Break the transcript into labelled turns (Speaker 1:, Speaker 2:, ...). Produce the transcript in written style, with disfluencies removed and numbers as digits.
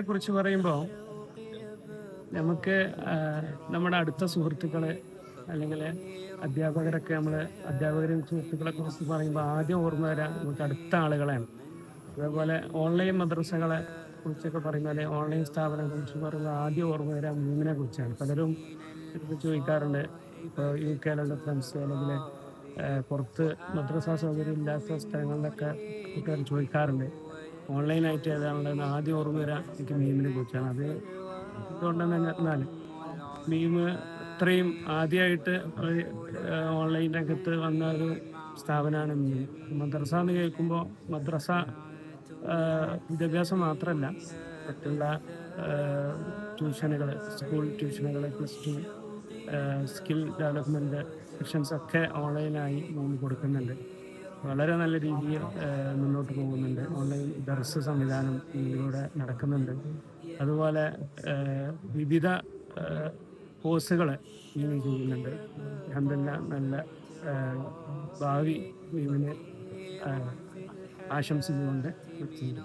Speaker 1: കുറിച്ച് പറയുമ്പോൾ നമുക്ക് നമ്മുടെ അടുത്ത സുഹൃത്തുക്കള് അല്ലെങ്കിൽ അധ്യാപകരൊക്കെ അധ്യാപകരും സുഹൃത്തുക്കളെ കുറിച്ച് പറയുമ്പോൾ ആദ്യം ഓർമ്മ വരാൻ നമുക്ക് അടുത്ത ആളുകളെയാണ്. അതേപോലെ ഓൺലൈൻ മദ്രസകളെ കുറിച്ചൊക്കെ പറയുന്നത് ഓൺലൈൻ സ്ഥാപനങ്ങളെ കുറിച്ച് പറയുമ്പോൾ ആദ്യം ഓർമ്മ വരാൻ മീമിനെ കുറിച്ചാണ്. പലരും ഇത് ചോദിക്കാറുണ്ട്. ഇപ്പോൾ യു കെയിലുള്ള ഫ്രണ്ട്സ് അല്ലെങ്കിൽ പുറത്ത് മദ്രസ സൗകര്യം ഇല്ലാത്ത സ്ഥലങ്ങളിലൊക്കെ കുട്ടികൾ ചോദിക്കാറുണ്ട്, ഓൺലൈനായിട്ട് ഏതാണുള്ളതെന്ന് ആദ്യം ഓർമ്മ വരാൻ എനിക്ക് മീമിനെ കുറിച്ചാണ്. അത് എന്തുകൊണ്ടെന്ന് എന്നാൽ മീം ഇത്രയും ആദ്യമായിട്ട് ഓൺലൈൻ രംഗത്ത് വന്ന ഒരു സ്ഥാപനമാണ് മീം. മദ്രസ എന്ന് കേൾക്കുമ്പോൾ മദ്രസ വിദ്യാഭ്യാസം മാത്രമല്ല, മറ്റുള്ള ട്യൂഷനുകൾ, സ്കൂൾ ട്യൂഷനുകൾ, plus two skill development sections ഒക്കെ ഓൺലൈനായി നമ്മൾ കൊടുക്കുന്നുണ്ട്. വളരെ നല്ല രീതിയിൽ മുന്നോട്ട് പോകുന്നുണ്ട്. ഓൺലൈൻ ദർസ് സംവിധാനം ഇതിലൂടെ നടക്കുന്നുണ്ട്. അതുപോലെ വിവിധ കോഴ്സുകൾ ഇങ്ങനെ ചെയ്യുന്നുണ്ട്. അൽഹംദുലില്ലാ നല്ല ഭാവി ഇതിന് ആശംസിച്ചുകൊണ്ട് നിർത്തുന്നു.